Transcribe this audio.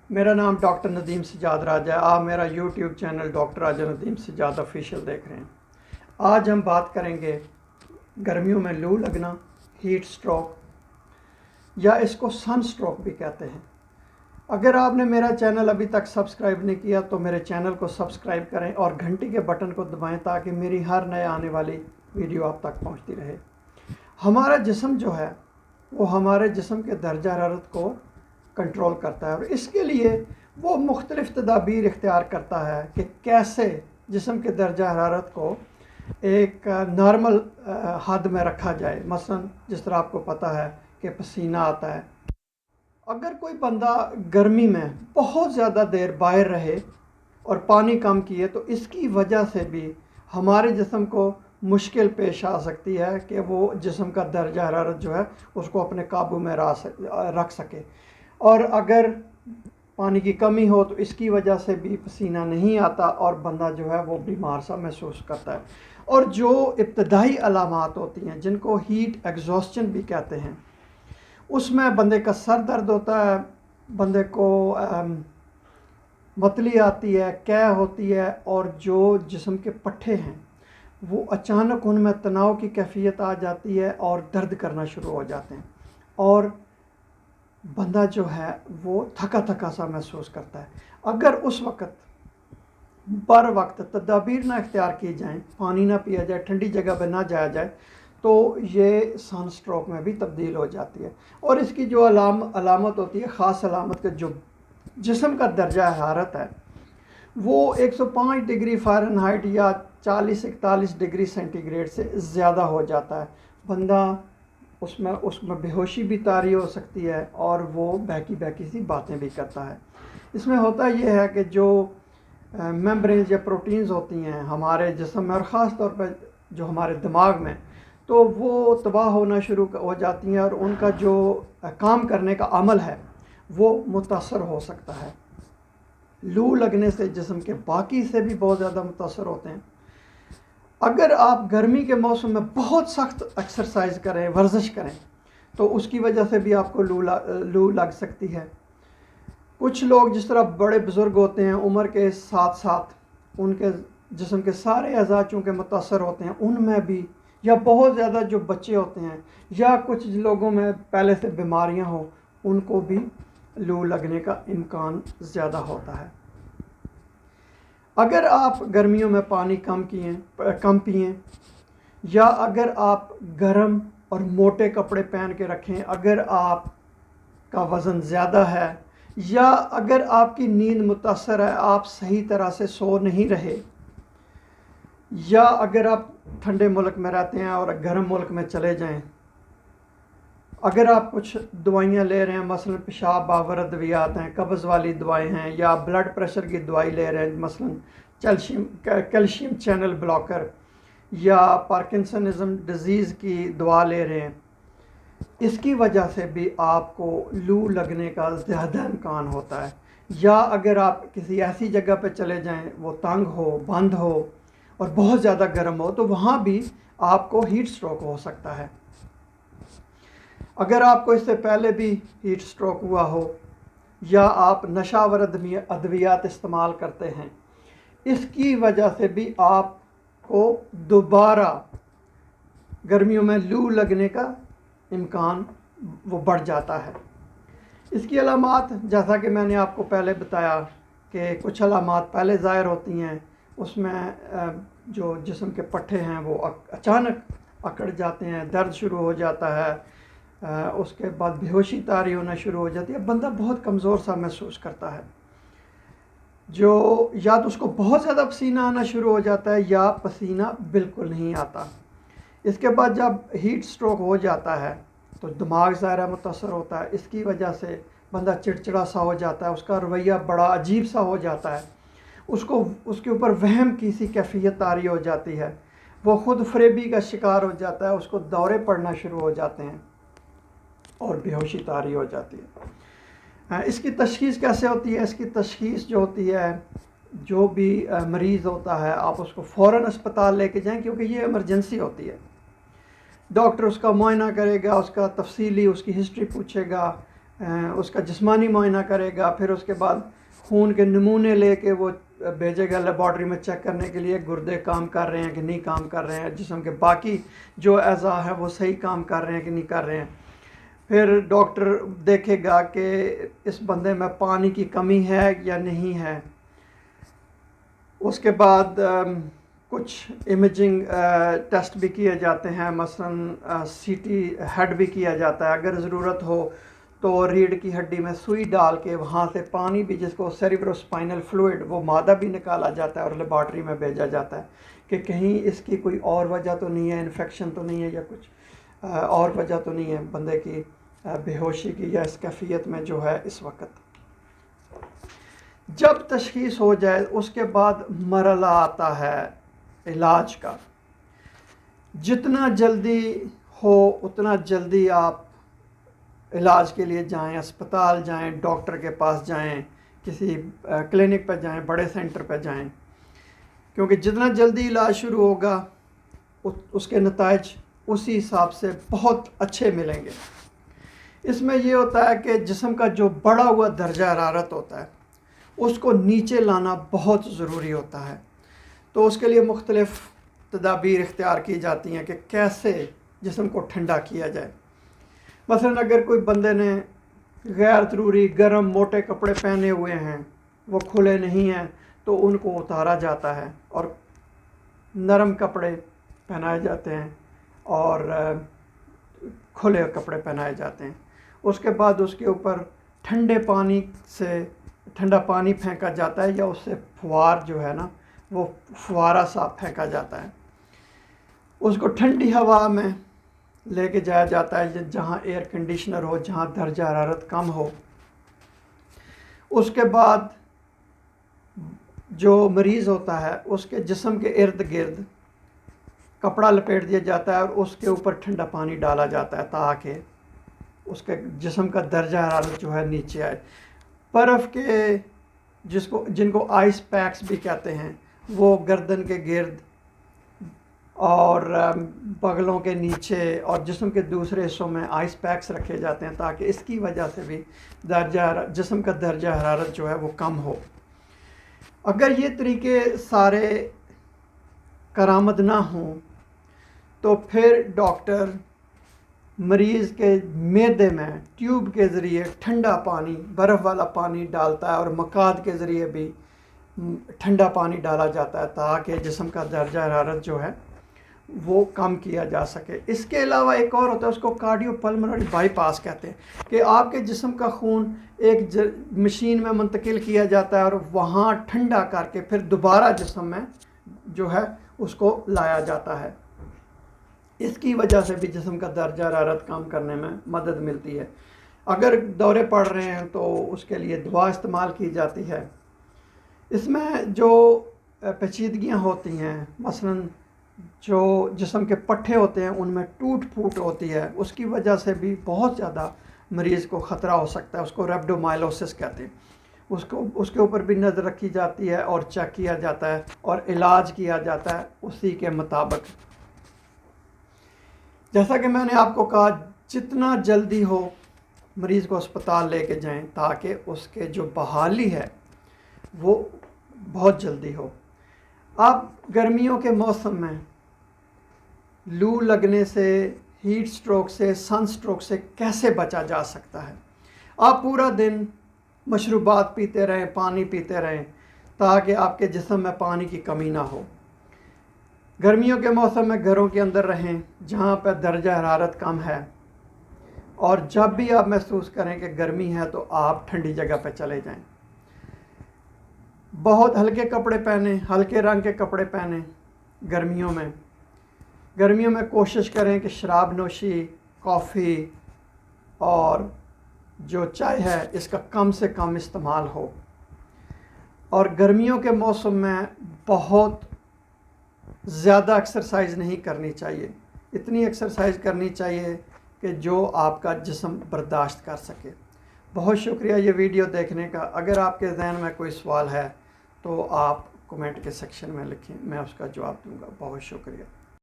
मेरा नाम डॉक्टर नदीम सजाद राजा है। आप मेरा यूट्यूब चैनल डॉक्टर राजा नदीम सजाद ऑफिशियल देख रहे हैं। आज हम बात करेंगे गर्मियों में लू लगना, हीट स्ट्रोक या इसको सन स्ट्रोक भी कहते हैं। अगर आपने मेरा चैनल अभी तक सब्सक्राइब नहीं किया तो मेरे चैनल को सब्सक्राइब करें और घंटी के बटन को दबाएं ताकि मेरी हर नए आने वाली वीडियो आप तक पहुंचती रहे। हमारा जिस्म जो है वो हमारे जिस्म के दर्जा हरारत को कंट्रोल करता है और इसके लिए वो मुख्तलिफ़ तदाबीर इख्तियार करता है कि कैसे जिस्म के दर्जा हरारत को एक नॉर्मल हद में रखा जाए। मसलन जिस तरह आपको पता है कि पसीना आता है, अगर कोई बंदा गर्मी में बहुत ज़्यादा देर बाहर रहे और पानी कम किए तो इसकी वजह से भी हमारे जिस्म को मुश्किल पेश आ सकती है कि वो जिस्म का दर्जा हरारत जो है उसको अपने काबू में रख सके। और अगर पानी की कमी हो तो इसकी वजह से भी पसीना नहीं आता और बंदा जो है वो बीमार सा महसूस करता है। और जो इब्तदाई अलामात होती हैं जिनको हीट एग्जॉस्शन भी कहते हैं, उसमें बंदे का सर दर्द होता है, बंदे को मतली आती है, कै होती है और जो जिस्म के पट्टे हैं वो अचानक उनमें तनाव की कैफियत आ जाती है और दर्द करना शुरू हो जाते हैं और बंदा जो है वो थका थका सा महसूस करता है। अगर उस वक़्त बर वक्त तदाबीर ना इख्तियार की जाएँ, पानी ना पिया जाए, ठंडी जगह पर ना जाया जाए तो ये सन स्ट्रोक में भी तब्दील हो जाती है। और इसकी जो अलामत होती है, ख़ास अलामत के जो जिस्म का दर्जा हरारत है वो 105 डिग्री फ़ारेनहाइट या 40-41 डिग्री सेंटीग्रेड से ज़्यादा हो जाता है। बंदा उसमें बेहोशी भी तारी हो सकती है और वो बहकी सी बातें भी करता है। इसमें होता यह है कि जो मेम्ब्रेन्स या प्रोटीन्स होती हैं हमारे जिस्म में और ख़ास तौर पर जो हमारे दिमाग में, तो वो तबाह होना शुरू हो जाती हैं और उनका जो काम करने का अमल है वो मुतासर हो सकता है। लू लगने से जिस्म के बाकी से भी बहुत ज़्यादा मुतासर होते हैं। अगर आप गर्मी के मौसम में बहुत सख्त एक्सरसाइज करें, वर्जिश करें, तो उसकी वजह से भी आपको लू लग सकती है। कुछ लोग जिस तरह बड़े बुज़ुर्ग होते हैं, उम्र के साथ साथ उनके जिस्म के सारे अज़ा चूँकि मुतासर होते हैं, उनमें भी, या बहुत ज़्यादा जो बच्चे होते हैं या कुछ लोगों में पहले से बीमारियां हो, उनको भी लू लगने का इम्कान ज़्यादा होता है। अगर आप गर्मियों में पानी कम पिएं या अगर आप गर्म और मोटे कपड़े पहन के रखें, अगर आपका वज़न ज़्यादा है या अगर आपकी नींद मुतासर है, आप सही तरह से सो नहीं रहे, या अगर आप ठंडे मुल्क में रहते हैं और गर्म मुल्क में चले जाएं, अगर आप कुछ दवाइयाँ ले रहे हैं, मसलन पेशाब बावर अद्वियात हैं, कब्ज़ वाली दवाएं हैं, या ब्लड प्रेशर की दवाई ले रहे हैं, मसलन कैल्शियम चैनल ब्लॉकर या पार्किंसनिज़म डिज़ीज़ की दवा ले रहे हैं, इसकी वजह से भी आपको लू लगने का ज़्यादा इम्कान होता है। या अगर आप किसी ऐसी जगह पर चले जाएँ वो तंग हो, बंद हो और बहुत ज़्यादा गर्म हो, तो वहाँ भी आपको हीट स्ट्रोक हो सकता है। अगर आपको इससे पहले भी हीट स्ट्रोक हुआ हो या आप नशावर अद्वियात इस्तेमाल करते हैं, इसकी वजह से भी आपको दोबारा गर्मियों में लू लगने का इम्कान वो बढ़ जाता है। इसकी अलामात, जैसा कि मैंने आपको पहले बताया कि कुछ अलामात पहले ज़ाहिर होती हैं, उसमें जो जिस्म के पट्टे हैं वो अचानक अकड़ जाते हैं, दर्द शुरू हो जाता है, उसके बाद बेहोशी तारी होना शुरू हो जाती है, बंदा बहुत कमज़ोर सा महसूस करता है, जो या तो उसको बहुत ज़्यादा पसीना आना शुरू हो जाता है या पसीना बिल्कुल नहीं आता। इसके बाद जब हीट स्ट्रोक हो जाता है तो दिमाग ज़ाहिर मुतासर होता है, इसकी वजह से बंदा चिड़चिड़ा सा हो जाता है, उसका रवैया बड़ा अजीब सा हो जाता है, उसको उसके ऊपर वहम की सी कैफियत तारी हो जाती है, वो ख़ुद फरेबी का शिकार हो जाता है, उसको दौरे पड़ना शुरू हो जाते हैं और बेहोशी तारी हो जाती है। इसकी तशख़ीस कैसे होती है? इसकी तशख़ीस जो होती है, जो भी मरीज़ होता है आप उसको फ़ौरन अस्पताल लेके जाएं, क्योंकि ये इमरजेंसी होती है। डॉक्टर उसका मुआयना करेगा, उसका तफसीली उसकी हिस्ट्री पूछेगा, उसका जिस्मानी मुआयना करेगा, फिर उसके बाद खून के नमूने लेके वो भेजेगा लेबॉर्ट्री में चेक करने के लिए गुर्दे काम कर रहे हैं कि नहीं काम कर रहे हैं, जिस्म के बाकी जो अज़ा है वो सही काम कर रहे हैं कि नहीं कर रहे हैं। फिर डॉक्टर देखेगा कि इस बंदे में पानी की कमी है या नहीं है। उसके बाद कुछ इमेजिंग टेस्ट भी किए जाते हैं, मसलन सीटी हेड भी किया जाता है। अगर ज़रूरत हो तो रीढ़ की हड्डी में सुई डाल के वहाँ से पानी भी, जिसको सेरिब्रोस्पाइनल फ्लूइड, वो मादा भी निकाला जाता है और लेबॉर्ट्री में भेजा जाता है कि कहीं इसकी कोई और वजह तो नहीं है, इन्फेक्शन तो नहीं है या कुछ और वजह तो नहीं है बंदे की बेहोशी की या इस कैफियत में जो है इस वक्त। जब तशख़ीस हो जाए उसके बाद मरला आता है इलाज का। जितना जल्दी हो उतना जल्दी आप इलाज के लिए जाएं, अस्पताल जाएं, डॉक्टर के पास जाएं, किसी क्लिनिक पर जाएं, बड़े सेंटर पर जाएं, क्योंकि जितना जल्दी इलाज शुरू होगा उसके नताइज उसी हिसाब से बहुत अच्छे मिलेंगे। इसमें यह होता है कि जिस्म का जो बढ़ा हुआ दर्जा हरारत होता है उसको नीचे लाना बहुत ज़रूरी होता है। तो उसके लिए मुख्तलिफ़ तदाबीर इख्तियार की जाती हैं कि कैसे जिस्म को ठंडा किया जाए। मसलन अगर कोई बंदे ने गैर ज़रूरी गर्म मोटे कपड़े पहने हुए हैं, वो खुले नहीं हैं, तो उनको उतारा जाता है और नरम कपड़े पहनाए जाते हैं और खुले कपड़े पहनाए जाते हैं। उसके बाद उसके ऊपर ठंडे पानी से ठंडा पानी फेंका जाता है या उससे फुवार जो है ना वो फुवारा सा फेंका जाता है। उसको ठंडी हवा में लेके जाया जाता है जहाँ एयर कंडीशनर हो, जहाँ दर्जा हरारत कम हो। उसके बाद जो मरीज़ होता है उसके जिस्म के इर्द गिर्द कपड़ा लपेट दिया जाता है और उसके ऊपर ठंडा पानी डाला जाता है ताकि उसके जिस्म का दर्जा हरारत जो है नीचे आए। बर्फ़ के जिनको आइस पैक्स भी कहते हैं वो गर्दन के गिर्द और बगलों के नीचे और जिस्म के दूसरे हिस्सों में आइस पैक्स रखे जाते हैं ताकि इसकी वजह से भी जिस्म का दर्जा हरारत जो है वो कम हो। अगर ये तरीके सारे करामद ना हों तो फिर डॉक्टर मरीज़ के मैदे में ट्यूब के ज़रिए ठंडा पानी, बर्फ़ वाला पानी डालता है और मकाद के ज़रिए भी ठंडा पानी डाला जाता है ताकि जिस्म का दर्जा हरारत जो है वो कम किया जा सके। इसके अलावा एक और होता है, उसको कार्डियोपल्मोनरी बाईपास कहते हैं, कि आपके जिस्म का खून एक मशीन में मुंतकिल किया जाता है और वहाँ ठंडा करके फिर दोबारा जिस्म में जो है उसको लाया जाता है। इसकी वजह से भी जिस्म का दर्जा हरारत कम करने में मदद मिलती है। अगर दौरे पड़ रहे हैं तो उसके लिए दवा इस्तेमाल की जाती है। इसमें जो पेचीदगियाँ होती हैं, मसलन जो जिस्म के पट्टे होते हैं उनमें टूट फूट होती है, उसकी वजह से भी बहुत ज़्यादा मरीज़ को ख़तरा हो सकता है। उसको रेब्डोमाइलोसिस कहते हैं। उसके ऊपर भी नज़र रखी जाती है और चेक किया जाता है और इलाज किया जाता है उसी के मुताबिक। जैसा कि मैंने आपको कहा, जितना जल्दी हो मरीज़ को अस्पताल लेके जाएं ताकि उसके जो बहाली है वो बहुत जल्दी हो। अब गर्मियों के मौसम में लू लगने से, हीट स्ट्रोक से, सन स्ट्रोक से कैसे बचा जा सकता है? आप पूरा दिन मशरूबात पीते रहें, पानी पीते रहें ताकि आपके जिस्म में पानी की कमी ना हो। गर्मियों के मौसम में घरों के अंदर रहें जहाँ पर दर्जा हरारत कम है, और जब भी आप महसूस करें कि गर्मी है तो आप ठंडी जगह पर चले जाएं। बहुत हल्के कपड़े पहने, हल्के रंग के कपड़े पहने। गर्मियों में कोशिश करें कि शराब नोशी, कॉफ़ी और जो चाय है इसका कम से कम इस्तेमाल हो। और गर्मियों के मौसम में बहुत ज़्यादा एक्सरसाइज नहीं करनी चाहिए। इतनी एक्सरसाइज करनी चाहिए कि जो आपका जिस्म बर्दाश्त कर सके। बहुत शुक्रिया ये वीडियो देखने का। अगर आपके ज़हन में कोई सवाल है तो आप कमेंट के सेक्शन में लिखें, मैं उसका जवाब दूंगा। बहुत शुक्रिया।